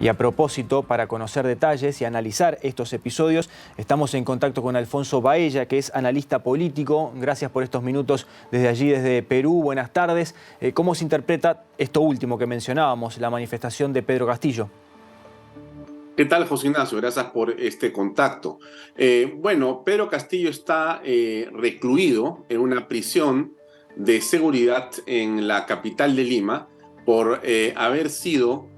Y a propósito, para conocer detalles y analizar estos episodios, estamos en contacto con Alfonso Baella, que es analista político. Gracias por estos minutos desde allí, desde Perú. Buenas tardes. ¿Cómo se interpreta esto último que mencionábamos, la manifestación de Pedro Castillo? ¿Qué tal, José Ignacio? Gracias por este contacto. Bueno, Pedro Castillo está recluido en una prisión de seguridad en la capital de Lima por haber sido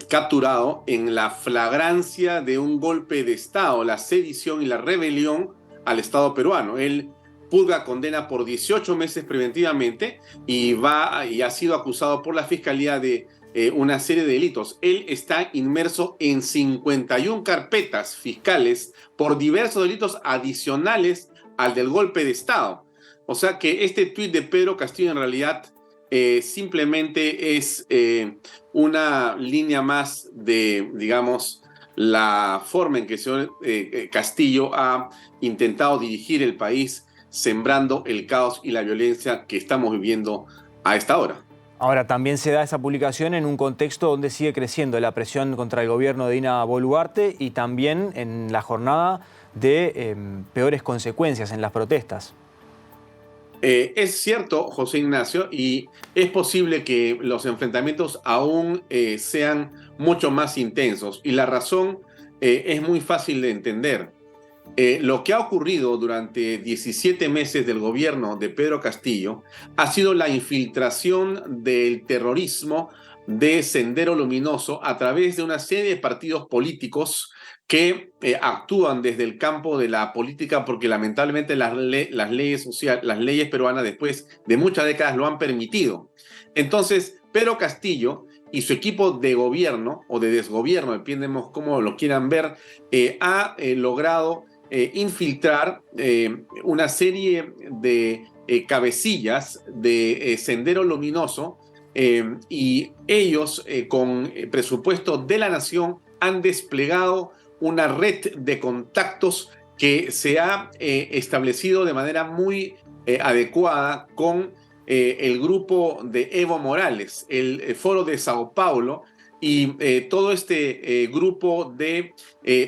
capturado en la flagrancia de un golpe de Estado, la sedición y la rebelión al Estado peruano. Él purga condena por 18 meses preventivamente y ha sido acusado por la Fiscalía de una serie de delitos. Él está inmerso en 51 carpetas fiscales por diversos delitos adicionales al del golpe de Estado. O sea que este tuit de Pedro Castillo en realidad simplemente es una línea más de, digamos, la forma en que el señor Castillo ha intentado dirigir el país, sembrando el caos y la violencia que estamos viviendo a esta hora. Ahora, también se da esa publicación en un contexto donde sigue creciendo la presión contra el gobierno de Dina Boluarte y también en la jornada de peores consecuencias en las protestas. Es cierto, José Ignacio, y es posible que los enfrentamientos aún sean mucho más intensos. Y la razón es muy fácil de entender. Lo que ha ocurrido durante 17 meses del gobierno de Pedro Castillo ha sido la infiltración del terrorismo de Sendero Luminoso a través de una serie de partidos políticos que actúan desde el campo de la política porque lamentablemente las leyes peruanas después de muchas décadas lo han permitido. Entonces, Pedro Castillo y su equipo de gobierno o de desgobierno, dependemos cómo lo quieran ver, ha logrado infiltrar una serie de cabecillas de Sendero Luminoso y ellos con presupuesto de la nación han desplegado una red de contactos que se ha establecido de manera muy adecuada con el grupo de Evo Morales, el Foro de Sao Paulo y todo este grupo de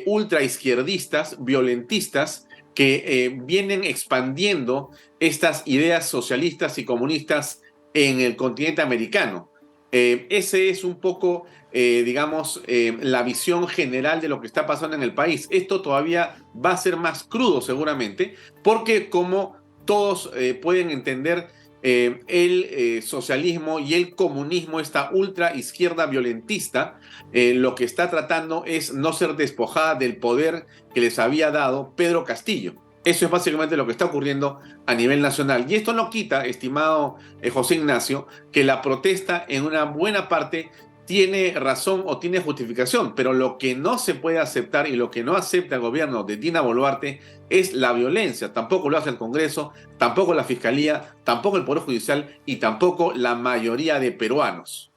ultraizquierdistas, violentistas, que vienen expandiendo estas ideas socialistas y comunistas en el continente americano. Ese es un poco, digamos, la visión general de lo que está pasando en el país. Esto todavía va a ser más crudo seguramente, porque como todos pueden entender, el socialismo y el comunismo, esta ultra izquierda violentista, lo que está tratando es no ser despojada del poder que les había dado Pedro Castillo. Eso es básicamente lo que está ocurriendo a nivel nacional. Y esto no quita, estimado José Ignacio, que la protesta en una buena parte tiene razón o tiene justificación, pero lo que no se puede aceptar y lo que no acepta el gobierno de Dina Boluarte es la violencia. Tampoco lo hace el Congreso, tampoco la Fiscalía, tampoco el Poder Judicial y tampoco la mayoría de peruanos.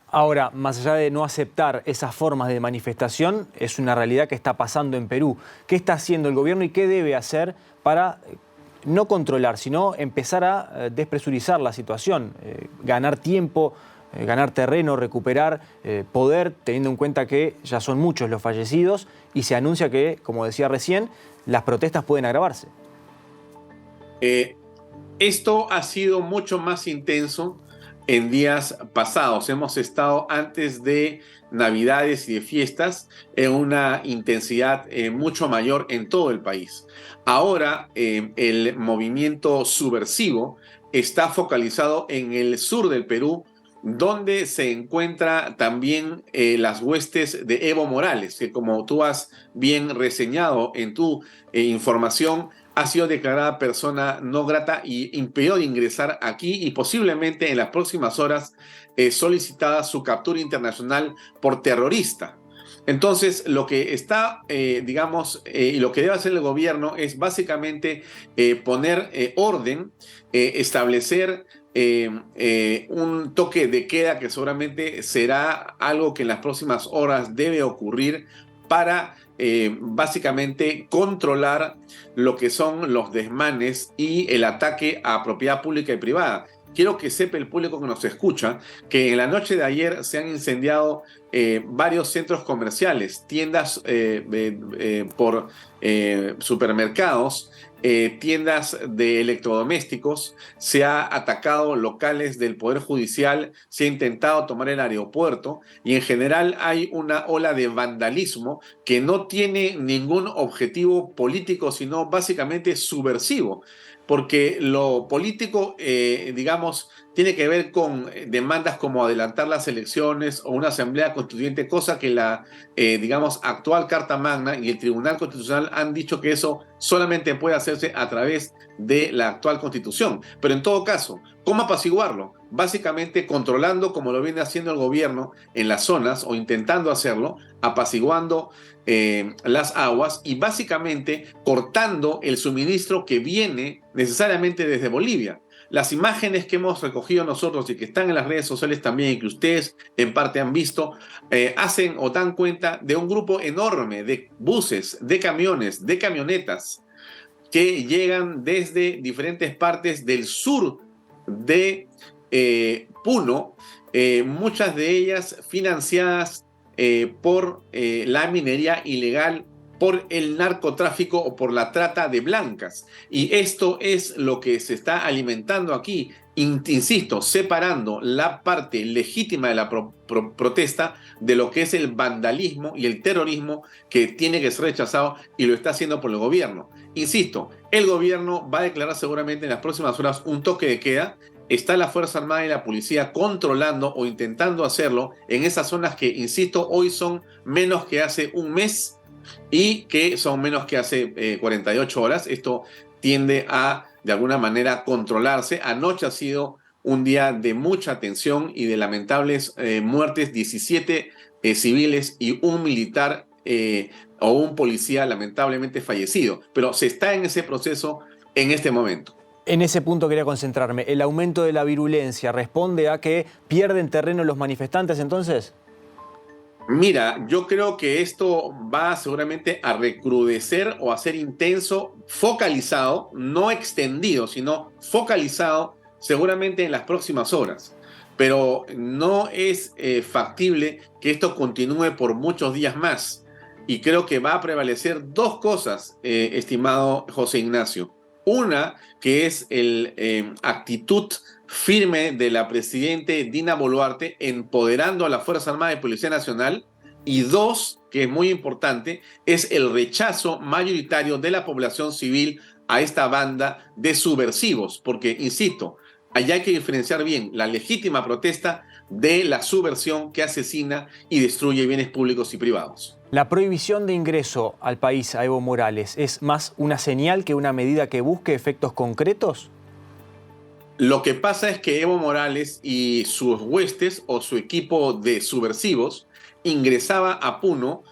Ahora, más allá de no aceptar esas formas de manifestación, es una realidad que está pasando en Perú. ¿Qué está haciendo el gobierno y qué debe hacer para no controlar, sino empezar a despresurizar la situación, ganar tiempo, ganar terreno, recuperar poder, teniendo en cuenta que ya son muchos los fallecidos y se anuncia que, como decía recién, las protestas pueden agravarse? Esto ha sido mucho más intenso en días pasados. Hemos estado antes de Navidades y de fiestas en una intensidad mucho mayor en todo el país. Ahora el movimiento subversivo está focalizado en el sur del Perú, donde se encuentra también las huestes de Evo Morales, que como tú has bien reseñado en tu información, ha sido declarada persona no grata y impedido de ingresar aquí y posiblemente en las próximas horas solicitada su captura internacional por terrorista. Entonces, lo que está, digamos, y lo que debe hacer el gobierno es básicamente poner orden, establecer un toque de queda que seguramente será algo que en las próximas horas debe ocurrir para básicamente controlar lo que son los desmanes y el ataque a propiedad pública y privada, quiero que sepa el público que nos escucha que en la noche de ayer se han incendiado varios centros comerciales, tiendas por supermercados, tiendas de electrodomésticos, se ha atacado locales del Poder Judicial, se ha intentado tomar el aeropuerto y en general hay una ola de vandalismo que no tiene ningún objetivo político, sino básicamente subversivo, porque lo político, digamos, tiene que ver con demandas como adelantar las elecciones o una asamblea constituyente, cosa que la, digamos, actual Carta Magna y el Tribunal Constitucional han dicho que eso solamente puede hacerse a través de la actual Constitución. Pero en todo caso, ¿cómo apaciguarlo? Básicamente controlando, como lo viene haciendo el gobierno en las zonas, o intentando hacerlo, apaciguando las aguas y básicamente cortando el suministro que viene necesariamente desde Bolivia. Las imágenes que hemos recogido nosotros y que están en las redes sociales también y que ustedes en parte han visto, hacen o dan cuenta de un grupo enorme de buses, de camiones, de camionetas que llegan desde diferentes partes del sur de Puno, muchas de ellas financiadas por la minería ilegal, por el narcotráfico o por la trata de blancas. Y esto es lo que se está alimentando aquí, insisto, separando la parte legítima de la protesta de lo que es el vandalismo y el terrorismo que tiene que ser rechazado y lo está haciendo por el gobierno. Insisto, el gobierno va a declarar seguramente en las próximas horas un toque de queda. Está la Fuerza Armada y la Policía controlando o intentando hacerlo en esas zonas que, insisto, hoy son menos que hace un mes y que son menos que hace 48 horas. Esto tiende a, de alguna manera, controlarse. Anoche ha sido un día de mucha tensión y de lamentables muertes, 17 civiles y un militar o un policía lamentablemente fallecido. Pero se está en ese proceso en este momento. En ese punto quería concentrarme. ¿El aumento de la virulencia responde a que pierden terreno los manifestantes entonces? Mira, yo creo que esto va seguramente a recrudecer o a ser intenso, focalizado, no extendido, sino focalizado seguramente en las próximas horas. Pero no es factible que esto continúe por muchos días más. Y creo que va a prevalecer dos cosas, estimado José Ignacio. Una, que es la actitud firme de la presidente Dina Boluarte empoderando a la Fuerza Armada y Policía Nacional. Y dos, que es muy importante, es el rechazo mayoritario de la población civil a esta banda de subversivos. Porque, insisto, allá hay que diferenciar bien la legítima protesta de la subversión que asesina y destruye bienes públicos y privados. ¿La prohibición de ingreso al país a Evo Morales es más una señal que una medida que busque efectos concretos? Lo que pasa es que Evo Morales y sus huestes o su equipo de subversivos ingresaba a Puno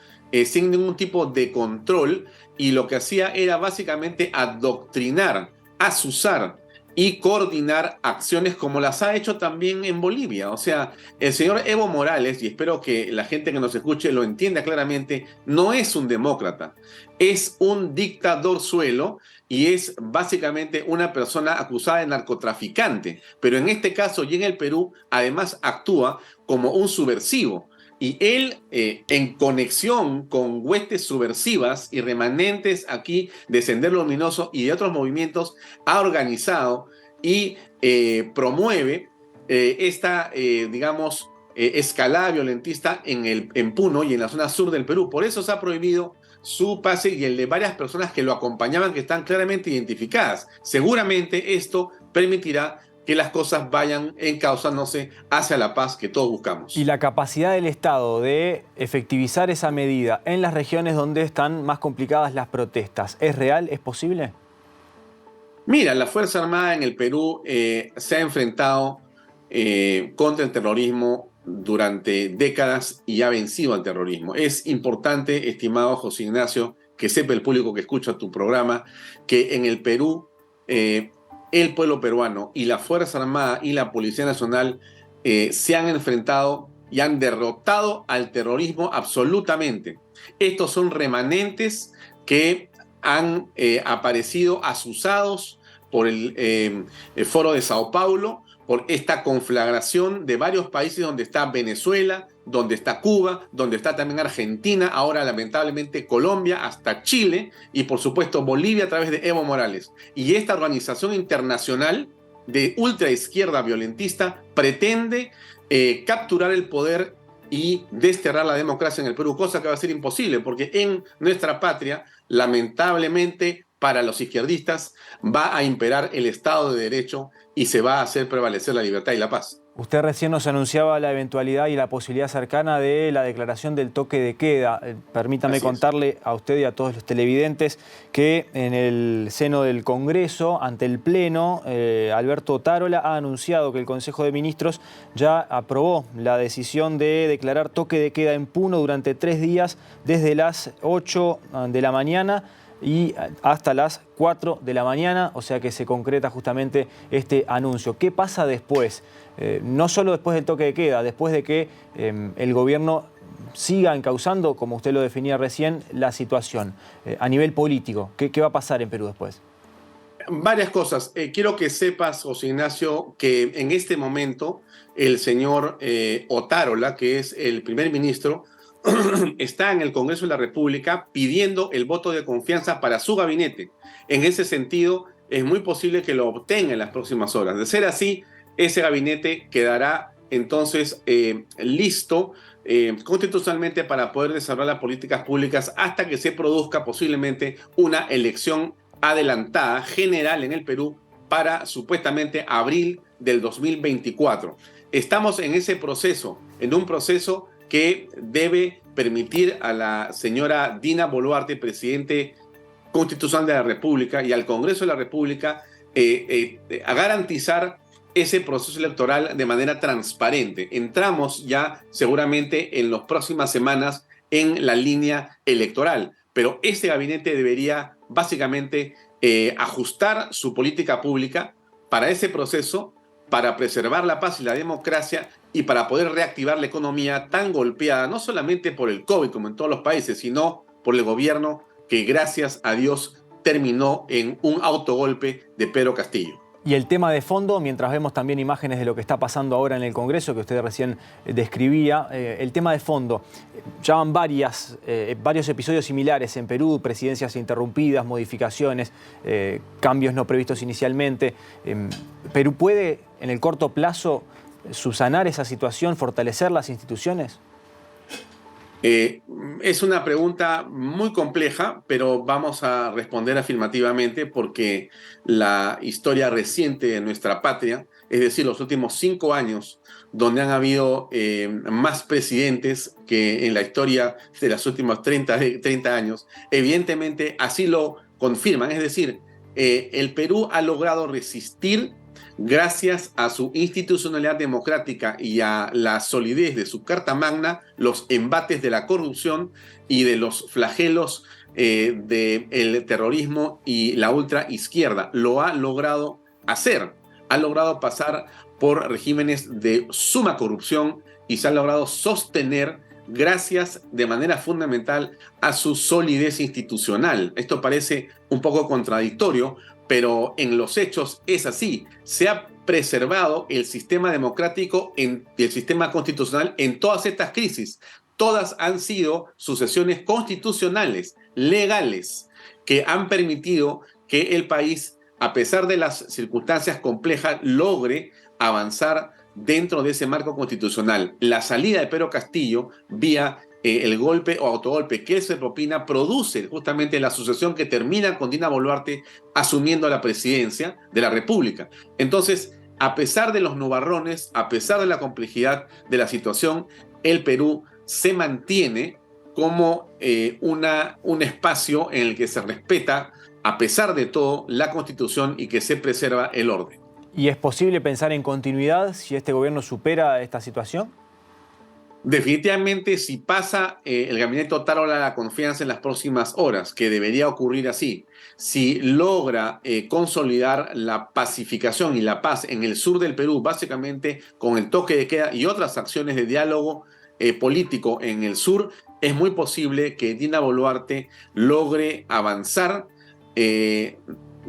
sin ningún tipo de control y lo que hacía era básicamente adoctrinar, azuzar y coordinar acciones como las ha hecho también en Bolivia. O sea, el señor Evo Morales, y espero que la gente que nos escuche lo entienda claramente, no es un demócrata, es un dictador suelo y es básicamente una persona acusada de narcotraficante. Pero en este caso y en el Perú, además actúa como un subversivo. Y él, en conexión con huestes subversivas y remanentes aquí de Sendero Luminoso y de otros movimientos, ha organizado y promueve esta, digamos, escalada violentista en Puno y en la zona sur del Perú. Por eso se ha prohibido su pase y el de varias personas que lo acompañaban, que están claramente identificadas. Seguramente esto permitirá que las cosas vayan encauzándose hacia la paz que todos buscamos. ¿Y la capacidad del Estado de efectivizar esa medida en las regiones donde están más complicadas las protestas, es real? ¿Es posible? Mira, la Fuerza Armada en el Perú se ha enfrentado contra el terrorismo durante décadas y ha vencido al terrorismo. Es importante, estimado José Ignacio, que sepa el público que escucha tu programa, que en el Perú el pueblo peruano y la Fuerza Armada y la Policía Nacional se han enfrentado y han derrotado al terrorismo absolutamente. Estos son remanentes que han aparecido azuzados por el Foro de Sao Paulo, por esta conflagración de varios países donde está Venezuela, donde está Cuba, donde está también Argentina, ahora lamentablemente Colombia, hasta Chile y por supuesto Bolivia a través de Evo Morales. Y esta organización internacional de ultraizquierda violentista pretende capturar el poder y desterrar la democracia en el Perú, cosa que va a ser imposible, porque en nuestra patria, lamentablemente, para los izquierdistas, va a imperar el Estado de Derecho y se va a hacer prevalecer la libertad y la paz. Usted recién nos anunciaba la eventualidad y la posibilidad cercana de la declaración del toque de queda. Permítame contarle a usted y a todos los televidentes que en el seno del Congreso, ante el Pleno, Alberto Otárola ha anunciado que el Consejo de Ministros ya aprobó la decisión de declarar toque de queda en Puno durante 3 días, desde las 8 de la mañana y hasta las 4 de la mañana, o sea que se concreta justamente este anuncio. ¿Qué pasa después? No solo después del toque de queda, después de que el gobierno siga encauzando, como usted lo definía recién, la situación a nivel político. ¿Qué va a pasar en Perú después? Varias cosas. Quiero que sepas, José Ignacio, que en este momento el señor Otárola, que es el primer ministro, está en el Congreso de la República pidiendo el voto de confianza para su gabinete. En ese sentido, es muy posible que lo obtenga en las próximas horas. De ser así, ese gabinete quedará entonces listo constitucionalmente para poder desarrollar las políticas públicas hasta que se produzca posiblemente una elección adelantada general en el Perú para supuestamente abril del 2024. Estamos en ese proceso, en un proceso que debe permitir a la señora Dina Boluarte, presidente constitucional de la República, y al Congreso de la República a garantizar ese proceso electoral de manera transparente. Entramos ya seguramente en las próximas semanas en la línea electoral, pero este gabinete debería básicamente ajustar su política pública para ese proceso, para preservar la paz y la democracia y para poder reactivar la economía tan golpeada, no solamente por el COVID como en todos los países, sino por el gobierno que gracias a Dios terminó en un autogolpe de Pedro Castillo. Y el tema de fondo, mientras vemos también imágenes de lo que está pasando ahora en el Congreso, que usted recién describía, el tema de fondo, ya van varios episodios similares en Perú, presidencias interrumpidas, modificaciones, cambios no previstos inicialmente. ¿Perú puede, en el corto plazo, subsanar esa situación, fortalecer las instituciones? Es una pregunta muy compleja, pero vamos a responder afirmativamente porque la historia reciente de nuestra patria, es decir, los últimos 5 años, donde han habido más presidentes que en la historia de los últimos 30 años, evidentemente así lo confirman. Es decir, el Perú ha logrado resistir gracias a su institucionalidad democrática y a la solidez de su Carta Magna, los embates de la corrupción y de los flagelos del terrorismo y la ultraizquierda. Lo ha logrado hacer. Ha logrado pasar por regímenes de suma corrupción y se ha logrado sostener gracias de manera fundamental a su solidez institucional. Esto parece un poco contradictorio, pero en los hechos es así. Se ha preservado el sistema democrático y el sistema constitucional en todas estas crisis. Todas han sido sucesiones constitucionales, legales, que han permitido que el país, a pesar de las circunstancias complejas, logre avanzar dentro de ese marco constitucional. La salida de Pedro Castillo vía el golpe o autogolpe que él se propina produce justamente la sucesión que termina con Dina Boluarte asumiendo la presidencia de la República. Entonces, a pesar de los nubarrones, a pesar de la complejidad de la situación, el Perú se mantiene como un espacio en el que se respeta, a pesar de todo, la Constitución y que se preserva el orden. ¿Y es posible pensar en continuidad si este gobierno supera esta situación? Definitivamente, si pasa el gabinete Otárola la confianza en las próximas horas, que debería ocurrir así, si logra consolidar la pacificación y la paz en el sur del Perú, básicamente con el toque de queda y otras acciones de diálogo político en el sur, es muy posible que Dina Boluarte logre avanzar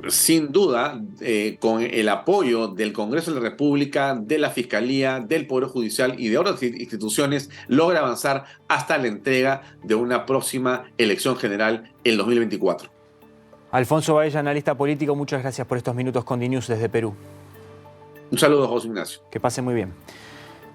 sin duda, con el apoyo del Congreso de la República, de la Fiscalía, del Poder Judicial y de otras instituciones, logra avanzar hasta la entrega de una próxima elección general en 2024. Alfonso Baella, analista político, muchas gracias por estos minutos con DNews desde Perú. Un saludo, José Ignacio. Que pase muy bien.